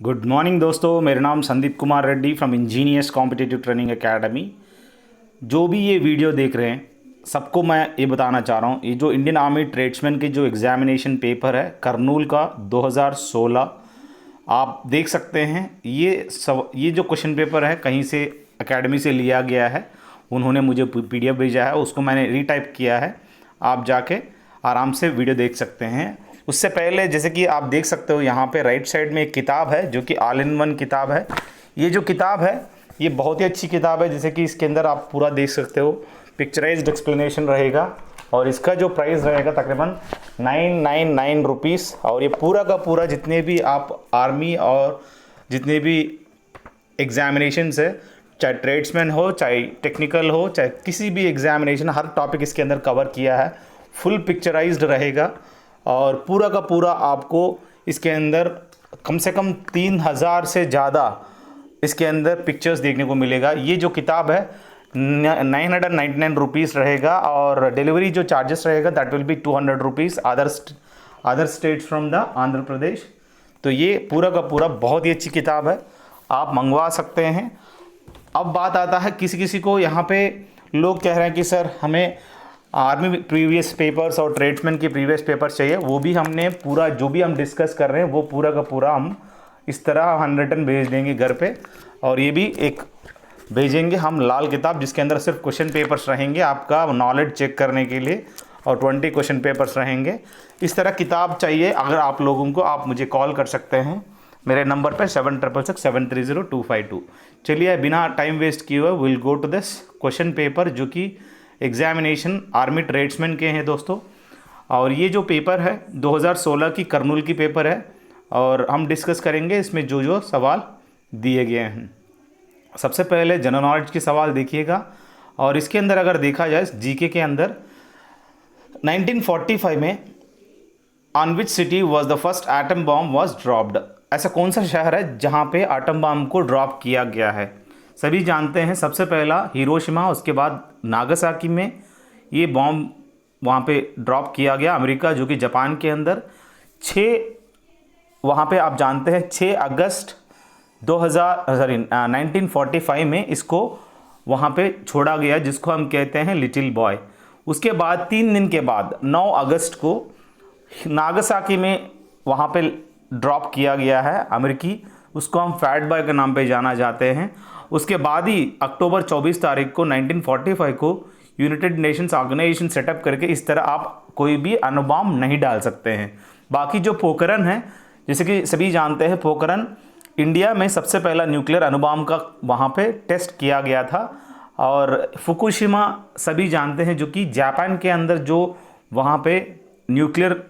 Good morning दोस्तों, मेरा नाम Sandeep Kumar Reddy from engineers competitive training academy. जो भी ये वीडियो देख रहे हैं सबको मैं ये बताना चाह रहा हूँ, ये जो इंडियन आर्मी ट्रेड्समैन के जो एग्ज़ामिनेशन पेपर है करनूल का 2016 आप देख सकते हैं। ये जो क्वेश्चन पेपर है कहीं से एकेडमी से लिया गया है, उन्होंने मुझे PDF भेजा है, उसको मैंने रीटाइप किया है। आप जाके आराम से वीडियो देख सकते हैं। उससे पहले जैसे कि आप देख सकते हो यहाँ पे राइट साइड में एक किताब है जो कि ऑल इन वन किताब है। ये जो किताब है ये बहुत ही अच्छी किताब है, जैसे कि इसके अंदर आप पूरा देख सकते हो, पिक्चराइज्ड एक्सप्लेनेशन रहेगा और इसका जो प्राइस रहेगा तकरीबन 999 रुपीज़। और ये पूरा का पूरा जितने भी आप आर्मी और जितने भी एग्जामिनेशंस है, चाहे ट्रेड्समैन हो, चाहे टेक्निकल हो, चाहे किसी भी एग्जामिनेशन, हर टॉपिक इसके अंदर कवर किया है। फुल पिक्चराइज्ड रहेगा और पूरा का पूरा आपको इसके अंदर कम से कम 3000 से ज़्यादा इसके अंदर पिक्चर्स देखने को मिलेगा। ये जो किताब है 999 रुपीज़ रहेगा और डिलीवरी जो चार्जेस रहेगा that will be 200 rupees other states from the Andhra Pradesh. तो ये पूरा का पूरा बहुत ही अच्छी किताब है, आप मंगवा सकते हैं। अब बात आता है किसी किसी को, यहाँ पे लोग कह रहे हैं कि सर हमें आर्मी प्रीवियस पेपर्स और ट्रेड्समैन के प्रीवियस पेपर्स चाहिए। वो भी हमने पूरा जो भी हम डिस्कस कर रहे हैं वो पूरा का पूरा हम इस तरह हैंड भेज देंगे घर पे। और ये भी एक भेजेंगे हम लाल किताब जिसके अंदर सिर्फ क्वेश्चन पेपर्स रहेंगे आपका नॉलेज चेक करने के लिए, और 20 क्वेश्चन पेपर्स रहेंगे। इस तरह किताब चाहिए अगर आप लोगों को, आप मुझे कॉल कर सकते हैं मेरे नंबर पर 766730 चलिए बिना टाइम वेस्ट किए हुए will go to this question paper जो कि एग्जामिनेशन आर्मी ट्रेड्समैन के हैं दोस्तों। और ये जो पेपर है 2016 की करनूल की पेपर है और हम डिस्कस करेंगे इसमें जो जो सवाल दिए गए हैं। सबसे पहले जनरल नॉलेज के सवाल देखिएगा और इसके अंदर अगर देखा जाए जीके के अंदर 1945 में on which city was the first atom bomb was dropped. ऐसा कौन सा शहर है जहाँ पे एटम बॉम्ब को ड्रॉप किया गया है? सभी जानते हैं, सबसे पहला हिरोशिमा, उसके बाद नागासाकी में ये बॉम्ब वहाँ पे ड्रॉप किया गया अमेरिका जो कि जापान के अंदर। 6 वहाँ पे आप जानते हैं 6 अगस्त 1945 में इसको वहाँ पे छोड़ा गया जिसको हम कहते हैं लिटिल बॉय। उसके बाद 3 दिन के बाद 9 अगस्त को नागासाकी में वहाँ पे ड्रॉप किया गया है अमेरिकी, उसको हम फैट बॉय के नाम पे जाना जाते हैं। उसके बाद ही अक्टूबर 24 तारीख को 1945 को यूनाइटेड नेशंस ऑर्गेनाइजेशन सेटअप करके इस तरह आप कोई भी अणुबॉम्ब नहीं डाल सकते हैं। बाकी जो पोखरण है, जैसे कि सभी जानते हैं पोखरण इंडिया में सबसे पहला न्यूक्लियर अणुबॉम्ब का वहाँ पे टेस्ट किया गया था। और फुकुशिमा सभी जानते हैं जो कि जापान के अंदर जो वहाँ पे न्यूक्लियर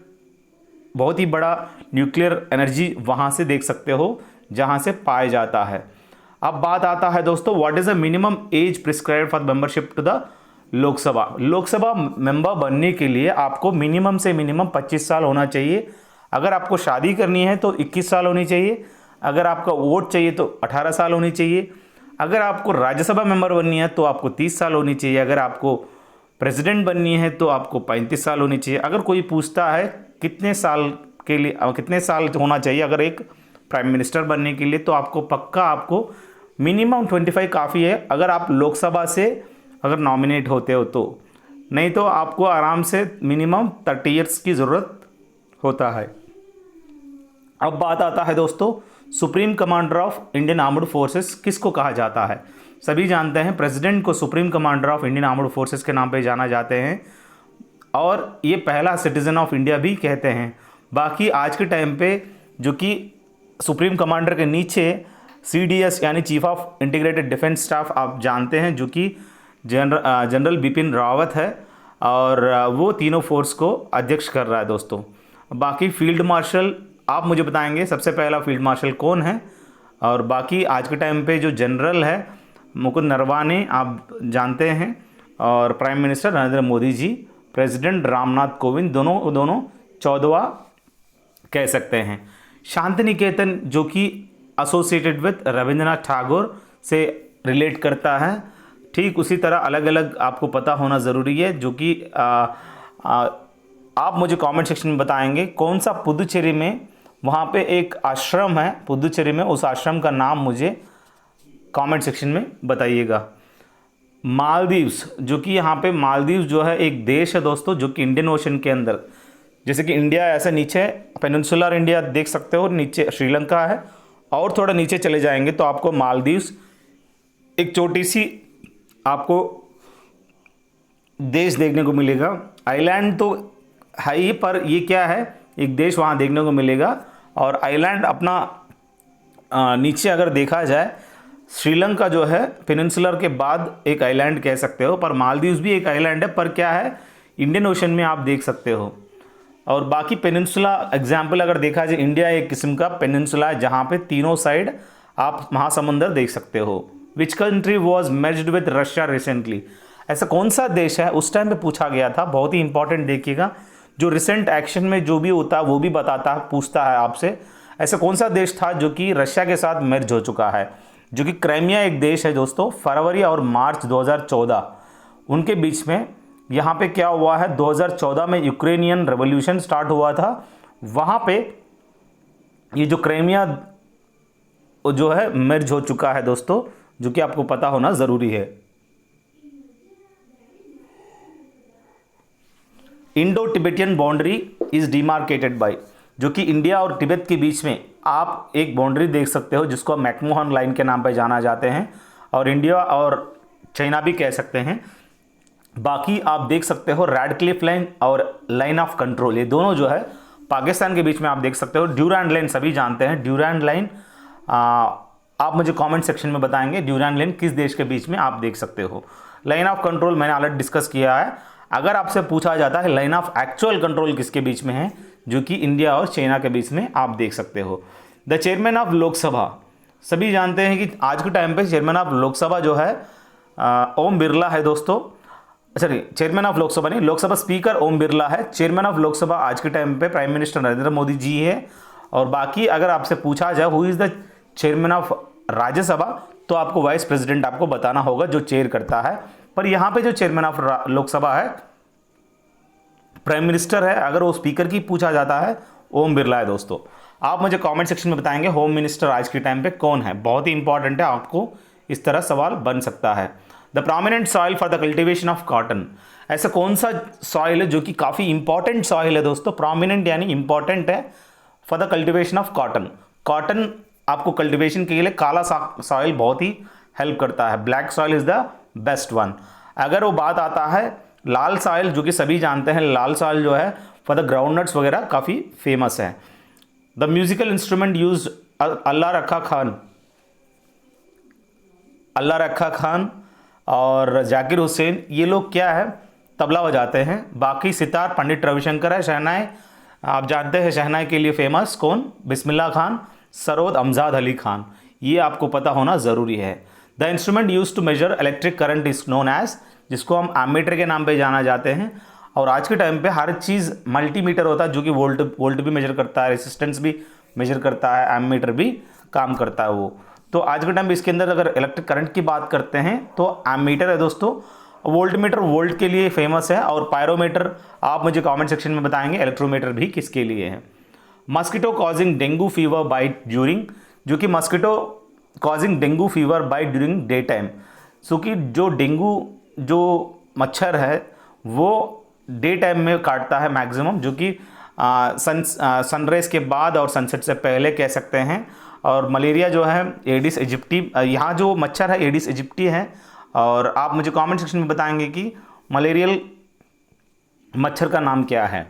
बहुत ही बड़ा न्यूक्लियर एनर्जी वहाँ से देख सकते हो जहाँ से पाया जाता है। अब बात आता है दोस्तों, what is the minimum age prescribed for membership to the Lok Sabha. Lok Sabha member बनने के लिए आपको मिनिमम से मिनिमम 25 साल होना चाहिए। अगर आपको शादी करनी है तो 21 साल होनी चाहिए। अगर आपका वोट चाहिए तो 18 साल होनी चाहिए। अगर आपको राज्यसभा मेंबर बननी है तो आपको 30 साल होनी चाहिए। अगर आपको प्रेसिडेंट बननी है तो आपको 35 साल होनी चाहिए। अगर कोई पूछता है कितने साल के लिए, कितने साल होना चाहिए अगर एक प्राइम मिनिस्टर बनने के लिए, तो आपको पक्का आपको मिनिमम 25 काफ़ी है अगर आप लोकसभा से अगर नॉमिनेट होते हो तो, नहीं तो आपको आराम से मिनिमम 30 ईयर्स की ज़रूरत होता है। अब बात आता है दोस्तों, supreme commander of Indian armed forces किसको कहा जाता है? सभी जानते हैं प्रेसिडेंट को supreme commander of Indian armed forces के नाम पे जाना जाते हैं और ये पहला सिटीज़न ऑफ इंडिया भी कहते हैं। बाकी आज के टाइम पे जो कि सुप्रीम कमांडर के नीचे CDS यानी chief of integrated defence staff आप जानते हैं जो कि जनरल बिपिन रावत है और वो तीनों फोर्स को अध्यक्ष कर रहा है दोस्तों। बाकी फील्ड मार्शल आप मुझे बताएंगे सबसे पहला फील्ड मार्शल कौन है। और बाकी आज के टाइम पे जो जनरल है मुकुंद नरवाने आप जानते हैं, और prime minister Narendra Modi ji, president Ramnath Kovind, दोनों 14वां कह सकते हैं। शांति निकेतन जो कि एसोसिएटेड विद रविंद्रनाथ टैगोर से रिलेट करता है, ठीक उसी तरह अलग अलग आपको पता होना ज़रूरी है जो कि आप मुझे कमेंट सेक्शन में बताएंगे कौन सा पुदुचेरी में वहाँ पे एक आश्रम है पुदुचेरी में, उस आश्रम का नाम मुझे कमेंट सेक्शन में बताइएगा। मालदीव्स, जो कि यहाँ पे मालदीव्स जो है एक देश है दोस्तों, जो कि इंडियन ओशन के अंदर, जैसे कि इंडिया ऐसे नीचे पेनिनसुलर इंडिया देख सकते हो, नीचे श्रीलंका है, और थोड़ा नीचे चले जाएंगे तो आपको मालदीव्स एक छोटी सी आपको देश देखने को मिलेगा। आइलैंड तो है ही, पर ये क्या है, एक देश वहाँ देखने को मिलेगा। और आइलैंड अपना नीचे अगर देखा जाए, श्रीलंका जो है पेनिनसुलर के बाद एक आइलैंड कह सकते हो, पर मालदीव्स भी एक आइलैंड है, पर क्या है इंडियन ओशन में आप देख सकते हो। और बाकी पेनिनसुला एग्जाम्पल अगर देखा जाए, इंडिया एक किस्म का पेनिनसुला है जहाँ पे तीनों साइड आप महासमुंदर देख सकते हो। Which country was merged with Russia recently, ऐसा कौन सा देश है, उस टाइम पे पूछा गया था। बहुत ही इंपॉर्टेंट देखिएगा, जो रिसेंट एक्शन में जो भी होता है वो भी बताता है, पूछता है आपसे ऐसा कौन सा देश था जो कि रशिया के साथ मर्ज हो चुका है, जो कि क्राइमिया एक देश है दोस्तों। फरवरी और मार्च 2014 उनके बीच में यहाँ पे क्या हुआ है, 2014 में यूक्रेनियन रेवोल्यूशन स्टार्ट हुआ था। वहाँ पे ये जो क्राइमिया जो है मर्ज हो चुका है दोस्तों, जो कि आपको पता होना ज़रूरी है। Indo Tibetan boundary is demarcated by, जो कि इंडिया और तिब्बत के बीच में आप एक बाउंड्री देख सकते हो जिसको मैकमोहन लाइन के नाम पर जाना जाते हैं, और इंडिया और चाइना भी कह सकते हैं। बाकी आप देख सकते हो रैडक्लिफ लाइन और लाइन ऑफ कंट्रोल, ये दोनों जो है पाकिस्तान के बीच में आप देख सकते हो। ड्यूरैंड लाइन सभी जानते हैं, ड्यूरैंड लाइन आप मुझे कमेंट सेक्शन में बताएंगे ड्यूरैंड लाइन किस देश के बीच में आप देख सकते हो। लाइन ऑफ कंट्रोल मैंने ऑलरेडी डिस्कस किया है। अगर आपसे पूछा जाता है लाइन ऑफ एक्चुअल कंट्रोल किसके बीच में है, जो कि इंडिया और चाइना के बीच में आप देख सकते हो। द चेयरमैन ऑफ लोकसभा, सभी जानते हैं कि आज के टाइम पे चेयरमैन ऑफ लोकसभा जो है ओम बिरला है दोस्तों। सॉरी, चेयरमैन ऑफ लोकसभा नहीं, लोकसभा स्पीकर ओम बिरला है। चेयरमैन ऑफ लोकसभा आज के टाइम पे प्राइम मिनिस्टर नरेंद्र मोदी जी है। और बाकी अगर आपसे पूछा जाए who is the chairman of Rajya Sabha, तो आपको वाइस प्रेसिडेंट आपको बताना होगा जो चेयर करता है। पर यहाँ पे जो चेयरमैन ऑफ लोकसभा है प्राइम मिनिस्टर है, अगर वो स्पीकर की पूछा जाता है ओम बिरला है दोस्तों। आप मुझे कमेंट सेक्शन में बताएंगे होम मिनिस्टर आज के टाइम पे कौन है, बहुत ही इंपॉर्टेंट है, आपको इस तरह सवाल बन सकता है। The prominent soil for the cultivation of cotton, ऐसा कौन सा सॉइल है जो कि काफ़ी इंपॉर्टेंट सॉइल है दोस्तों। प्रोमिनेंट यानी इंपॉर्टेंट है for the cultivation of cotton. Cotton आपको कल्टिवेशन के लिए काला सॉइल बहुत ही हेल्प करता है, black soil is the best one. अगर वो बात आता है लाल सॉइल, जो कि सभी जानते हैं लाल सॉइल जो है फॉर द ग्राउंडनट्स वगैरह काफ़ी फेमस है। द म्यूजिकल इंस्ट्रूमेंट यूज अल्लाह रखा खान और जाकिर हुसैन, ये लोग क्या है तबला बजाते हैं। बाकी सितार पंडित रविशंकर है। शहनाई आप जानते हैं शहनाई के लिए फेमस कौन, बिस्मिल्लाह खान, सरोद अमजाद अली खान, ये आपको पता होना ज़रूरी है। The instrument used to measure electric current is known as, जिसको हम एमीटर के नाम पे जाना जाते हैं। और आज के टाइम पे हर चीज़ मल्टीमीटर होता है, जो कि वोल्ट भी मेजर करता है, रेसिस्टेंस भी मेजर करता है, एमीटर भी काम करता है वो। तो आज के टाइम पे इसके अंदर अगर इलेक्ट्रिक करंट की बात करते हैं तो एमीटर है दोस्तों। वोल्टमीटर वोल्ट के लिए फेमस है, और पायरोमीटर आप मुझे कमेंट सेक्शन में बताएंगे इलेक्ट्रोमीटर भी किसके लिए है। Mosquito causing dengue fever bite during, जो कि mosquito causing dengue fever bite during day time, so कि जो डेंगू जो मच्छर है वो डे टाइम में काटता है मैक्सिमम, जो कि सनराइज के बाद और सनसेट से पहले कह सकते हैं। और मलेरिया जो है एडिस इजिप्टी, यहाँ जो मच्छर है एडिस इजिप्टी है। और आप मुझे कमेंट सेक्शन में बताएंगे कि मलेरियल मच्छर का नाम क्या है।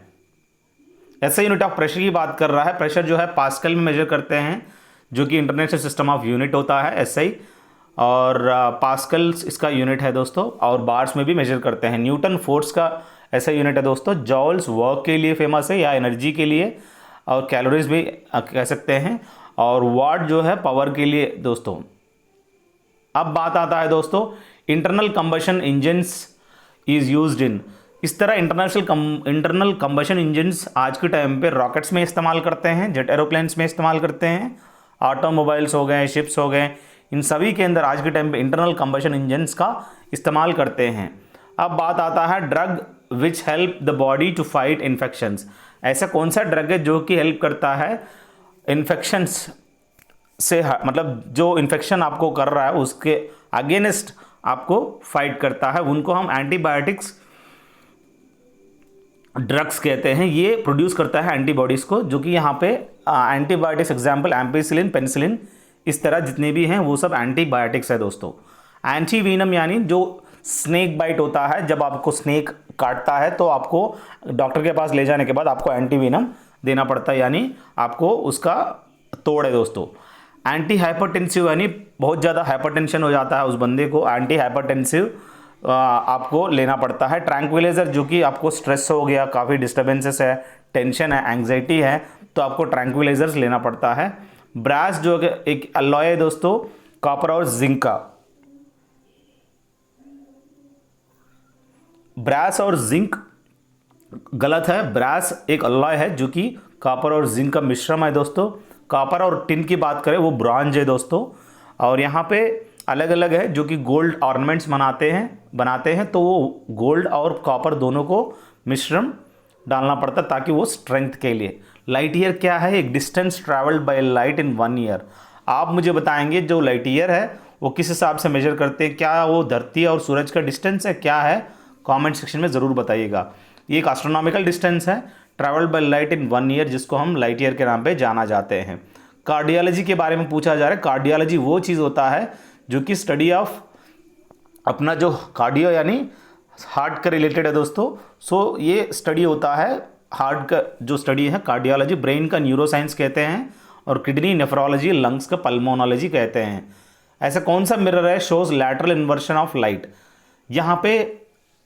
ऐसे यूनिट ऑफ प्रेशर की बात कर रहा है, प्रेशर जो है पास्कल में मेजर करते हैं, जो कि इंटरनेशनल सिस्टम ऑफ यूनिट होता है एसआई, और पास्कल इसका यूनिट है दोस्तों। और बार्स में भी मेजर करते हैं। न्यूटन फोर्स का ऐसा यूनिट है दोस्तों। जॉल्स वर्क के लिए फेमस है या एनर्जी के लिए, और कैलोरीज भी कह सकते हैं। और वाट जो है पावर के लिए दोस्तों। अब बात आता है दोस्तों internal combustion engines is used in, इस तरह इंटरनल कंबशन इंजन्स आज के टाइम पे रॉकेट्स में इस्तेमाल करते हैं, जेट एरोप्लेन्स में इस्तेमाल करते हैं, ऑटोमोबाइल्स हो गए, शिप्स हो गए, इन सभी के अंदर आज के टाइम पे इंटरनल कंबशन इंजन्स का इस्तेमाल करते हैं। अब बात आता है drug which help the body to fight infections, ऐसा कौन सा ड्रग है जो कि हेल्प करता है इन्फेक्शंस से मतलब जो इन्फेक्शन आपको कर रहा है उसके अगेंस्ट आपको फाइट करता है, उनको हम एंटीबायोटिक्स ड्रग्स कहते हैं। ये प्रोड्यूस करता है एंटीबॉडीज़ को, जो कि यहाँ पे एंटीबायोटिक्स एग्जाम्पल एम्पिसिलिन, पेनिसिलिन, इस तरह जितने भी हैं वो सब एंटीबायोटिक्स है दोस्तों। एंटीवीनम यानी जो स्नेक बाइट होता है, जब आपको स्नेक काटता है तो आपको डॉक्टर के पास ले जाने के बाद आपको एंटीवीनम देना पड़ता है, यानी आपको उसका तोड़ है दोस्तों। एंटी हाइपरटेंसिव यानी बहुत ज़्यादा हाइपरटेंशन हो जाता है उस बंदे को, एंटी हाइपरटेंसिव आपको लेना पड़ता है। ट्रैंक्विलाइजर जो कि आपको स्ट्रेस हो गया, काफ़ी डिस्टर्बेंसेस है, टेंशन है, एंग्जाइटी है, तो आपको ट्रैंक्विलाइजर्स लेना पड़ता है। ब्रास जो एक अलॉय है दोस्तों, कॉपर और जिंक का। ब्रास और जिंक गलत है, ब्रास एक अलॉय है जो कि कॉपर और जिंक का मिश्रण है दोस्तों। कॉपर और टिन की बात करें वो ब्रॉन्ज है दोस्तों। और यहाँ पे अलग अलग है, जो कि गोल्ड ऑर्नामेंट्स बनाते हैं तो वो गोल्ड और कॉपर दोनों को मिश्रण डालना पड़ता है ताकि वो स्ट्रेंथ के लिए। लाइट ईयर क्या है? एक distance travelled by light in 1 year. आप मुझे बताएंगे जो लाइट ईयर है वो किस हिसाब से मेजर करते हैं, क्या वो धरती और सूरज का डिस्टेंस है, क्या है? कमेंट सेक्शन में ज़रूर बताइएगा। ये एक एस्ट्रोनॉमिकल डिस्टेंस है, travelled by light in 1 year, जिसको हम लाइट ईयर के नाम पे जाना जाते हैं। कार्डियोलॉजी के बारे में पूछा जा रहा है। कार्डियोलॉजी वो चीज़ होता है जो कि स्टडी ऑफ अपना जो कार्डियो यानी हार्ट का रिलेटेड है दोस्तों। सो ये स्टडी होता है हार्ट का, जो स्टडी है कार्डियोलॉजी। ब्रेन का न्यूरोसाइंस कहते हैं, और किडनी नेफ्रोलॉजी, लंग्स का पल्मोनोलॉजी कहते हैं। ऐसा कौन सा मिरर है shows lateral inversion of light? यहाँ पे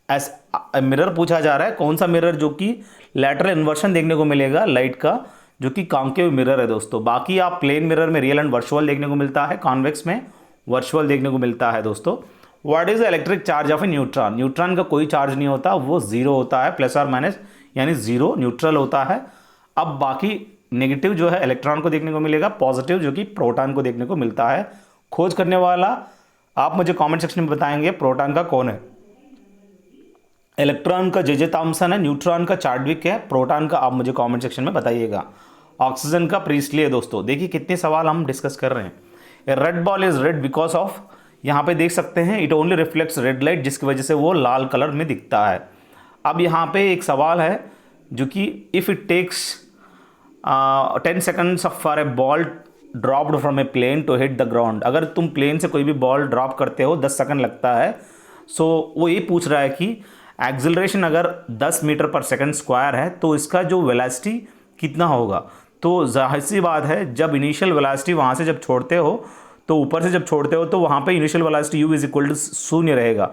मिरर पूछा जा रहा है, कौन सा मिरर जो कि लैटरल इन्वर्शन देखने को मिलेगा लाइट का, जो कि कॉन्केव मिरर है दोस्तों। बाकी आप प्लेन मिरर में रियल एंड वर्चुअल देखने को मिलता है, कॉन्वेक्स में वर्चुअल देखने को मिलता है दोस्तों। What is the electric charge of A neutron? Neutron का कोई चार्ज नहीं होता, वो जीरो होता है, प्लस और माइनस यानी जीरो, न्यूट्रल होता है। अब बाकी नेगेटिव जो है इलेक्ट्रॉन को देखने को मिलेगा, पॉजिटिव जो कि प्रोटॉन को देखने को मिलता है। खोज करने वाला आप मुझे कमेंट सेक्शन में बताएंगे प्रोटॉन का कौन है। इलेक्ट्रॉन का जे थॉम्सन है, न्यूट्रॉन का चार्डविक है, प्रोटॉन का आप मुझे कमेंट सेक्शन में बताइएगा। ऑक्सीजन का प्रीस्टली है दोस्तों। देखिए कितने सवाल हम डिस्कस कर रहे हैं। A red ball is red because of, यहाँ पे देख सकते हैं it only reflects red light, जिसकी वजह से वो लाल कलर में दिखता है। अब यहाँ पे एक सवाल है जो कि if it takes 10 seconds for a ball dropped from a plane to hit the ground, अगर तुम प्लेन से कोई भी बॉल ड्रॉप करते हो 10 सेकंड लगता है। सो वो ये पूछ रहा है कि एक्सिलरेशन अगर 10 मीटर पर सेकंड स्क्वायर है तो इसका जो वेलोसिटी कितना होगा। तो जाहिर सी बात है, जब इनिशियल वेलोसिटी वहाँ से जब छोड़ते हो तो ऊपर से जब छोड़ते हो तो वहाँ पे initial velocity u is equal to 0 रहेगा।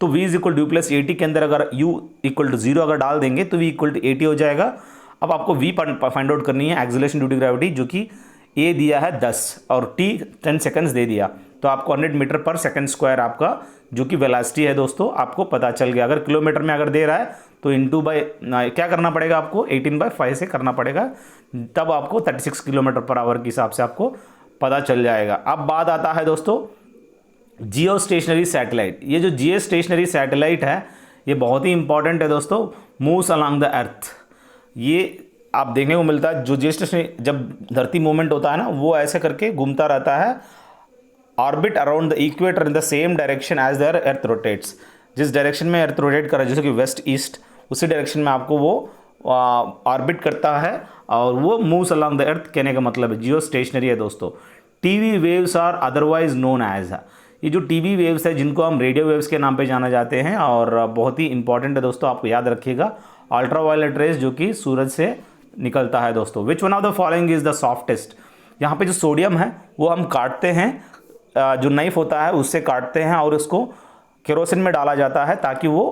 तो v is equal to plus 80 के अंदर अगर u इक्वल टू 0 अगर डाल देंगे तो v इक्वल टू 80 हो जाएगा। अब आपको v फाइंड आउट करनी है, एक्सिलरेशन ड्यू टू ग्रेविटी, जो कि a दिया है 10 और t 10 सेकंड्स दे दिया, तो आपको 100 मीटर पर सेकंड स्क्वायर आपका जो कि वेलोसिटी है दोस्तों आपको पता चल गया। अगर किलोमीटर में अगर दे रहा है तो इंटू बाय क्या करना पड़ेगा आपको, 18/5 से करना पड़ेगा, तब आपको 36 किलोमीटर पर आवर के हिसाब से आपको पता चल जाएगा। अब बात आता है दोस्तों जियो स्टेशनरी सैटेलाइट। ये जो जियो स्टेशनरी सैटेलाइट है ये बहुत ही इंपॉर्टेंट है दोस्तों, मूव्स अलोंग द अर्थ। ये आप देखने को मिलता है, जो जियो स्टेशनरी जब धरती मूवमेंट होता है ना वो ऐसे करके घूमता रहता है, orbit around the equator in the same direction as their earth rotates. जिस डायरेक्शन में अर्थ रोटेट कर रहा है जैसे कि वेस्ट ईस्ट, उसी डायरेक्शन में आपको वो ऑर्बिट करता है और वो मूव्स अलोंग द अर्थ कहने का मतलब है जियो स्टेशनरी है दोस्तों। TV waves are otherwise known as, ये जो टीवी वेव्स है जिनको हम रेडियो वेव्स के नाम पे जाना जाते हैं और बहुत ही इंपॉर्टेंट है दोस्तों, आपको याद रखिएगा। अल्ट्रावायलेट रेज जो कि सूरज से निकलता है दोस्तों। Which one of the following is the softest? यहाँ पे जो सोडियम है वो हम काटते हैं, जो नाइफ होता है उससे काटते हैं और उसको केरोसिन में डाला जाता है ताकि वो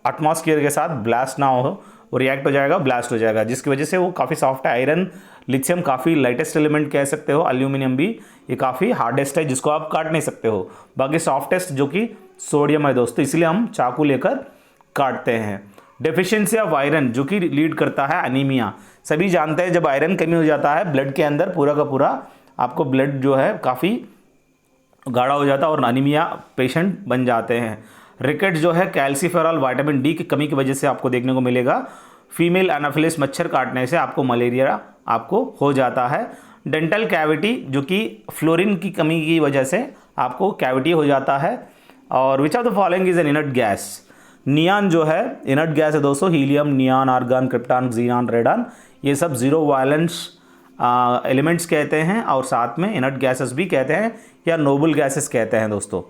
एटमॉस्फेयर के साथ ब्लास्ट ना हो, वो रिएक्ट हो जाएगा, ब्लास्ट हो जाएगा, जिसकी वजह से वो काफ़ी सॉफ्ट है। आयरन, लिथियम काफ़ी लाइटेस्ट एलिमेंट कह सकते हो, एल्यूमिनियम भी ये काफ़ी हार्डेस्ट है जिसको आप काट नहीं सकते हो। बाकी सॉफ्टेस्ट जो कि सोडियम है दोस्तों, इसलिए हम चाकू लेकर काटते हैं। डेफिशिएंसी ऑफ आयरन जो कि लीड करता है अनीमिया। सभी जानते हैं जब आयरन कमी हो जाता है ब्लड के अंदर पूरा का पूरा आपको ब्लड जो है काफ़ी गाढ़ा हो जाता है और अनीमिया पेशेंट बन जाते हैं। रिकेट जो है कैल्सीफेरॉल विटामिन डी की कमी की वजह से आपको देखने को मिलेगा। फीमेल एनाफिलिस मच्छर काटने से आपको मलेरिया आपको हो जाता है। डेंटल कैविटी, जो कि फ्लोरीन की कमी की वजह से आपको कैविटी हो जाता है। और which of the following is an inert gas? Neon जो है इनर्ट गैस है दोस्तों, helium, neon, argon, krypton, xenon, radon, ये सब जीरो वायलेंस एलिमेंट्स कहते हैं और साथ में इनर्ट गैसेस भी कहते हैं या नोबल गैसेस कहते हैं दोस्तों।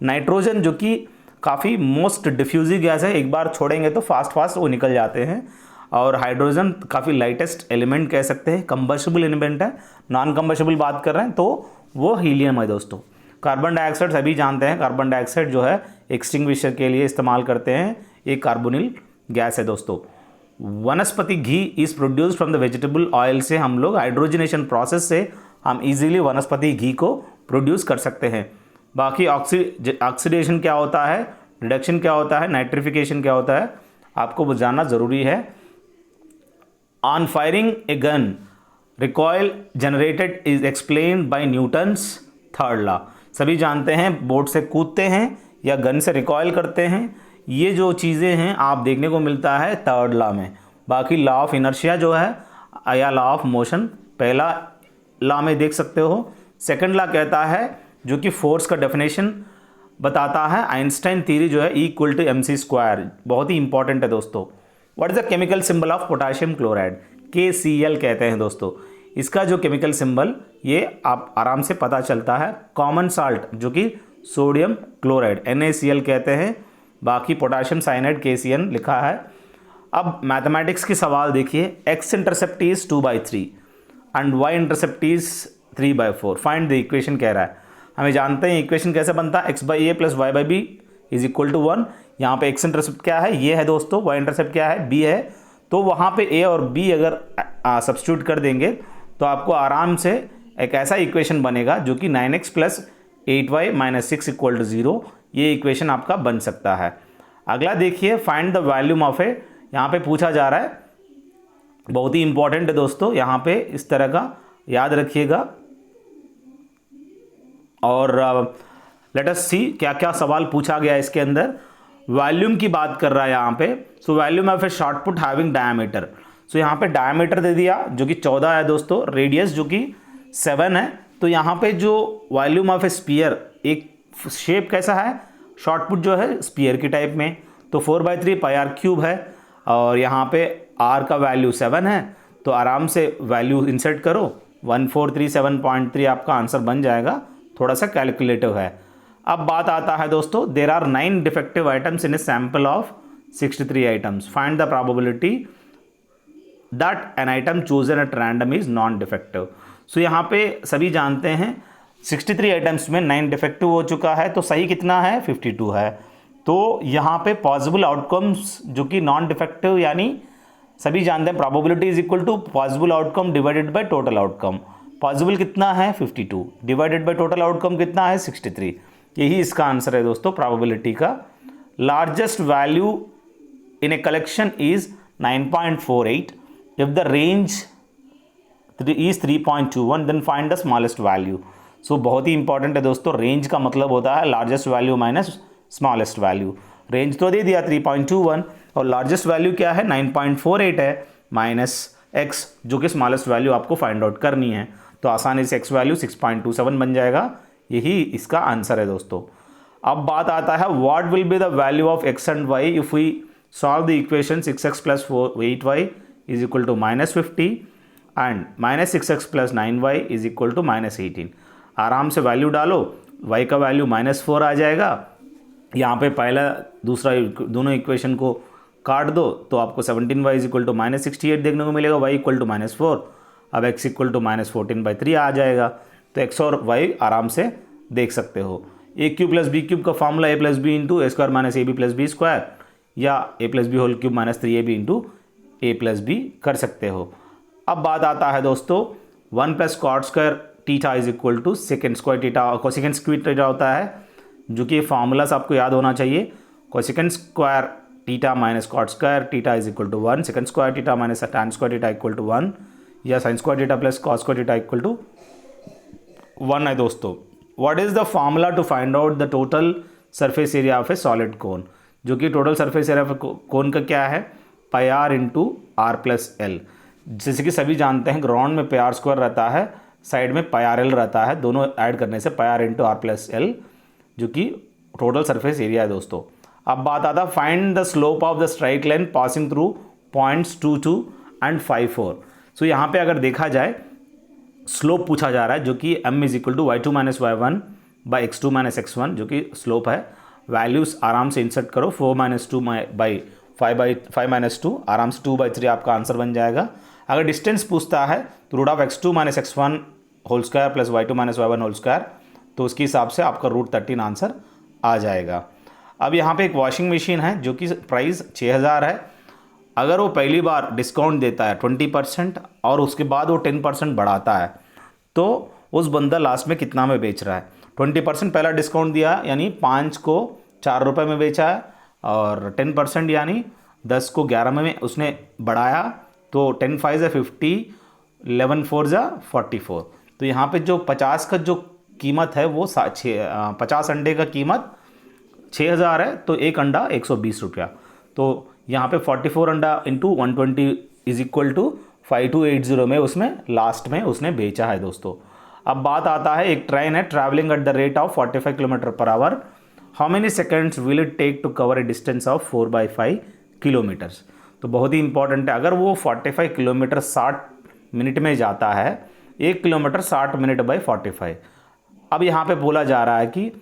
नाइट्रोजन जो कि काफ़ी मोस्ट डिफ्यूजिव गैस है, एक बार छोड़ेंगे तो फास्ट वो निकल जाते हैं। और हाइड्रोजन काफ़ी लाइटेस्ट एलिमेंट कह सकते हैं, कंबस्टिबल एलिमेंट है। नॉन कंबस्टिबल बात कर रहे हैं तो वो हीलियम है दोस्तों। कार्बन डाइऑक्साइड सभी जानते हैं, कार्बन डाइऑक्साइड जो है एक्सटिंग्विशर के लिए इस्तेमाल करते हैं, एक कार्बोनिल गैस है दोस्तों। Vanaspati ghee is produced from the vegetable oil से हम लोग हाइड्रोजनेशन प्रोसेस से हम इजीली वनस्पति घी को प्रोड्यूस कर सकते हैं। बाकी ऑक्सीडेशन क्या होता है, रिडक्शन क्या होता है, नाइट्रिफिकेशन क्या होता है, आपको वो जानना ज़रूरी है। On firing a gun recoil generated is explained bye Newton's third law. सभी जानते हैं बोट से कूदते हैं या गन से रिकॉयल करते हैं, ये जो चीज़ें हैं आप देखने को मिलता है थर्ड लॉ में। बाकी लॉ ऑफ इनर्शिया जो है या लॉ ऑफ मोशन पहला लॉ में देख सकते हो। सेकंड लॉ कहता है जो कि फोर्स का डेफिनेशन बताता है, आइंस्टाइन थ्योरी जो है इक्वल टू mc², बहुत ही इंपॉर्टेंट है दोस्तों। What is the chemical symbol of potassium chloride? KCl कहते हैं दोस्तों। इसका जो केमिकल सिंबल ये आप आराम से पता चलता है। कॉमन साल्ट जो कि सोडियम क्लोराइड NaCl कहते हैं। बाकी पोटाशियम साइनाइड KCN लिखा है। अब मैथमेटिक्स के सवाल देखिए, x intercept is 2/3 and y intercept is 3/4, find the equation कह रहा है। हमें जानते हैं इक्वेशन कैसे बनता है, x/a + y/b is equal to 1। यहाँ पे x इंटरसेप्ट क्या है, ये है दोस्तों, y इंटरसेप्ट क्या है, b है। तो वहाँ पे a और b अगर सब्स्टिट्यूट कर देंगे तो आपको आराम से एक ऐसा इक्वेशन बनेगा जो कि 9x + 8y - 6 = 0, ये इक्वेशन आपका बन सकता है। अगला देखिए, फाइंड द वॉल्यूम ऑफ ए, यहाँ पे पूछा जा रहा है, बहुत ही इंपॉर्टेंट है दोस्तों, यहाँ पे इस तरह का याद रखिएगा। और लेट अस सी क्या क्या सवाल पूछा गया इसके अंदर। वॉल्यूम की बात कर रहा है यहाँ पे। So volume of a shot put having diameter, so यहाँ पे डायमीटर दे दिया जो कि 14 है दोस्तों, रेडियस जो कि 7 है। तो यहाँ पे जो वॉल्यूम ऑफ ए स्पीयर, एक शेप कैसा है, शॉर्ट पुट जो है स्पीयर की टाइप में, तो 4/3 πr³ है। और यहाँ पे r का वैल्यू 7 है, तो आराम से वैल्यू इंसर्ट करो, 1437.3 आपका आंसर बन जाएगा। थोड़ा सा कैलकुलेटिव है। अब बात आता है दोस्तों, there are 9 defective items in a sample of 63 items, find the probability that an item chosen at random is non defective. So यहाँ पे सभी जानते हैं 63 आइटम्स में 9 डिफेक्टिव हो चुका है, तो सही कितना है, 52 है। तो यहाँ पे पॉसिबल आउटकम्स जो कि नॉन डिफेक्टिव, यानी सभी जानते हैं probability is equal to possible outcome divided by total outcome. Possible कितना है, 52, डिवाइडेड बाय टोटल आउटकम कितना है, 63। यही इसका आंसर है दोस्तों प्रोबेबिलिटी का। Largest value in a collection is 9.48। If the range is 3.21 then find the smallest value. So बहुत ही इंपॉर्टेंट है दोस्तों, रेंज का मतलब होता है largest value minus smallest value. Range तो दे दिया 3.21 और लार्जेस्ट वैल्यू क्या है, 9.48 है, माइनस x जो कि स्मॉलेस्ट वैल्यू आपको फाइंड आउट करनी है। तो आसानी से x वैल्यू 6.27 बन जाएगा, यही इसका आंसर है दोस्तों। अब बात आता है, what will be the value of x and y if we solve the equation 6x + 8y is equal to -50 and -6x + 9y is equal to -18। आराम से वैल्यू डालो, y का वैल्यू -4 आ जाएगा। यहाँ पे पहला दूसरा दोनों इक्वेशन को काट दो तो आपको 17y इज इक्वल टू -68 देखने को मिलेगा, y इक्वल टू -4। अब x इक्वल टू -14/3 आ जाएगा। तो x और y आराम से देख सकते हो। a³ + b³ का formula a + b × a² - ab + b² या a + b whole cube -3ab × a + b कर सकते हो। अब बात आता है दोस्तों, 1 + cot² theta is equal to sec² theta, cosec² theta होता है, जो कि फॉर्मूलास आपको याद होना चाहिए। cosec² theta - cot² theta is equal to 1, sec² theta - tan² theta equal to 1 या sin² theta + cos² theta equal to 1 है दोस्तों। What is the formula to find out the total surface area of a solid cone, जो कि total surface area of cone का क्या है, πr × r + l। जैसे कि सभी जानते हैं ग्राउंड में πr² रहता है, साइड में पाई आर एल रहता है, दोनों ऐड करने से pi r into r plus l, जो कि टोटल सरफेस एरिया है दोस्तों। अब बात आता है find the slope of the strike line passing through points 22 and 54। सो यहाँ पे अगर देखा जाए स्लोप पूछा जा रहा है, जो कि m is equal to y2 minus y1 by x2 minus x1, जो कि स्लोप है। वैल्यूज़ आराम से इंसर्ट करो, 4 माइनस 2 बाई 5 माइनस 2, आराम से 2/3 आपका आंसर बन जाएगा। अगर डिस्टेंस पूछता है तो root of x2 minus x1 whole square plus y2 minus y1 whole square, तो उसके हिसाब से आपका रूट 13 आंसर आ जाएगा। अब यहाँ पे एक वॉशिंग मशीन है जो कि प्राइस 6000 है। अगर वो पहली बार डिस्काउंट देता है 20% और उसके बाद वो 10% बढ़ाता है, तो उस बंदा लास्ट में कितना में बेच रहा है। 20% पहला डिस्काउंट दिया यानी 5 को 4 रुपये में बेचा है, और 10% यानी 10 को 11 में उसने बढ़ाया, तो 10 5 ज़ा 50, 11 4 ज़ा 44। तो यहाँ पे जो 50 का जो कीमत है वो 50 अंडे का कीमत 6000 है, तो एक अंडा 120 रुपया। तो यहाँ पे 44 अंडा इंटू 120 इज इक्वल टू 5280 में उसमें लास्ट में उसने बेचा है दोस्तों। अब बात आता है, एक ट्रेन है travelling at the rate of 45 kilometre per hour, how many seconds will it take to cover a distance of 4/5 kilometres. तो बहुत ही इंपॉर्टेंट है। अगर वो 45 किलोमीटर 60 मिनट में जाता है, 1 किलोमीटर 60 मिनट बाई 45। अब यहाँ पे बोला जा रहा है कि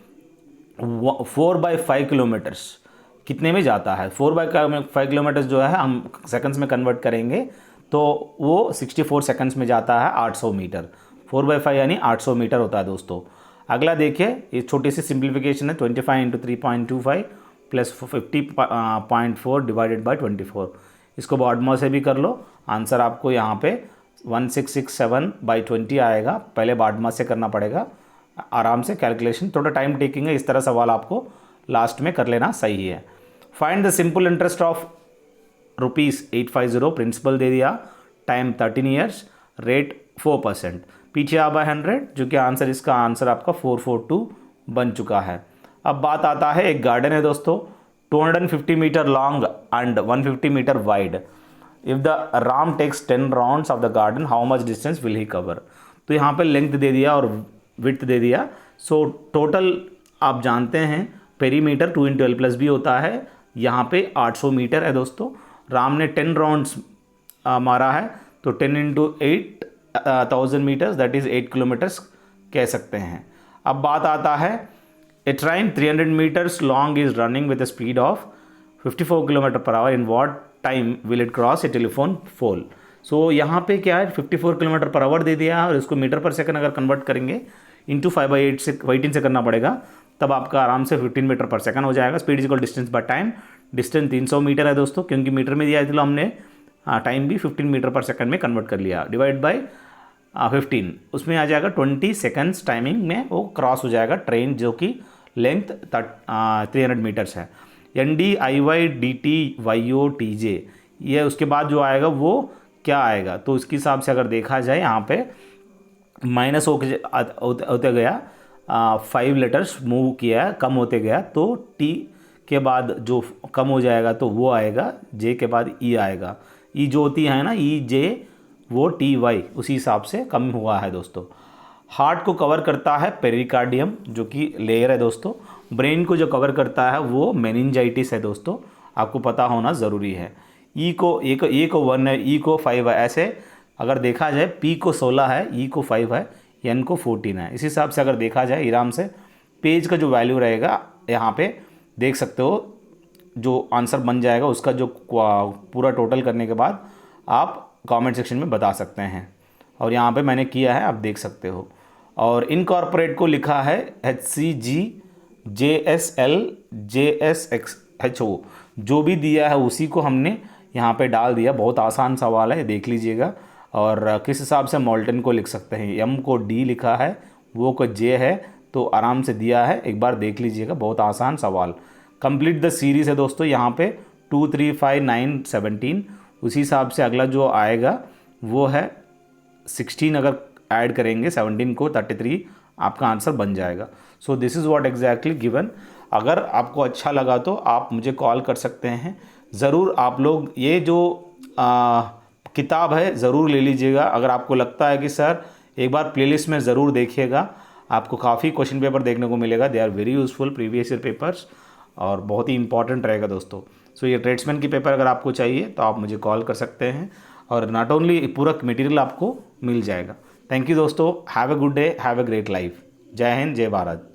4/5 किलोमीटर्स कितने में जाता है। 4/5 किलोमीटर्स जो है हम सेकंड्स में कन्वर्ट करेंगे तो वो 64 सेकंड्स में जाता है 800 मीटर। 4/5 यानी 800 मीटर होता है दोस्तों। अगला देखिए, ये छोटी सी सिंप्लीफिकेशन है, 25 इंटू 3.25 प्लस 50.4 डिवाइडेड बाई 24। इसको बॉडमॉस से भी कर लो, आंसर आपको यहाँ पे 1667/20 आएगा। पहले बॉडमॉस से करना पड़ेगा, आराम से कैलकुलेशन, थोड़ा टाइम टेकिंग है, इस तरह सवाल आपको लास्ट में कर लेना सही है। Find the simple interest of ₹850, principal दे दिया, टाइम 13 ईयर्स, रेट 4%, पीछे आ बाय 100, जो कि आंसर इसका आंसर आपका 442 बन चुका है। अब बात आता है, एक गार्डन है दोस्तों 250 metre long and 150 metre wide. If the Ram takes 10 rounds of the garden how much distance will he cover. तो यहाँ पे लेंथ दे दिया और विड्थ दे दिया। सो टोटल आप जानते हैं पेरीमीटर 2 × L+B होता है, यहाँ पे 800 मीटर है दोस्तों। राम ने 10 राउंड्स मारा है, तो 10 × 8,000 मीटर्स, दैट इज़ 8 किलोमीटर्स कह सकते हैं। अब बात आता है, a train 300 meters long is running with a speed of 54 kilometer per hour, in what time will it cross a telephone pole. So यहाँ पे क्या है, 54 किलोमीटर पर आवर दे दिया है, और इसको मीटर पर सेकंड अगर कन्वर्ट करेंगे इंटू 5/8 से 18 से करना पड़ेगा, तब आपका आराम से 15 मीटर पर सेकंड हो जाएगा। Speed is equal distance by time, distance 300 metre है दोस्तों, क्योंकि मीटर में दिया है, इसलिए हमने टाइम भी 15 मीटर पर सेकंड में कन्वर्ट कर लिया, डिवाइड बाय 15, उसमें आ जाएगा 20 सेकंड्स टाइमिंग में वो क्रॉस हो जाएगा ट्रेन, जो कि लेंथ 300 मीटर्स है। NDIY/DTYO/TJ, ये उसके बाद जो आएगा वो क्या आएगा, तो उसके हिसाब से अगर देखा जाए यहाँ पे माइनस होते गया, 5 लेटर्स मूव किया है, कम होते गया, तो टी के बाद जो कम हो जाएगा तो वो आएगा, जे के बाद ई आएगा। ई जो होती है ना EJ, वो TY उसी हिसाब से कम हुआ है दोस्तों। हार्ट को कवर करता है पेरिकार्डियम, जो कि लेयर है दोस्तों। ब्रेन को जो कवर करता है वो मेनिंजाइटिस है दोस्तों, आपको पता होना ज़रूरी है। E को 1 है, E को 5 है, ऐसे अगर देखा जाए P को 16 है, E को 5 है, N को 14 है। इस हिसाब से अगर देखा जाए आराम से पेज का जो वैल्यू रहेगा यहाँ पे देख सकते हो, जो आंसर बन जाएगा उसका जो पूरा टोटल करने के बाद आप कमेंट सेक्शन में बता सकते हैं। और यहाँ पे मैंने किया है, आप देख सकते हो। और इनकॉर्पोरेट को लिखा है HCG/JSL/JSXHO, जो भी दिया है उसी को हमने यहाँ पे डाल दिया। बहुत आसान सवाल है, देख लीजिएगा। और किस हिसाब से मोल्टन को लिख सकते हैं, M को D लिखा है, वो को J है, तो आराम से दिया है, एक बार देख लीजिएगा, बहुत आसान सवाल। कंप्लीट द सीरीज़ है दोस्तों, यहाँ पे 2 3 5 9 17, उसी हिसाब से अगला जो आएगा वो है 16, अगर ऐड करेंगे 17 को 33, आपका आंसर बन जाएगा। So this is what exactly given. अगर आपको अच्छा लगा तो आप मुझे कॉल कर सकते हैं। ज़रूर आप लोग ये जो किताब है ज़रूर ले लीजिएगा। अगर आपको लगता है कि सर एक बार प्लेलिस्ट में ज़रूर देखिएगा, आपको काफ़ी क्वेश्चन पेपर देखने को मिलेगा। They are very useful previous year papers और बहुत ही इंपॉर्टेंट रहेगा दोस्तों। सो ये ट्रेड्समैन की पेपर अगर आपको चाहिए तो आप मुझे कॉल कर सकते हैं और नॉट ओनली पूरा मटेरियल आपको मिल जाएगा। थैंक यू दोस्तों, have a good day, have a great life. जय हिंद, जय भारत।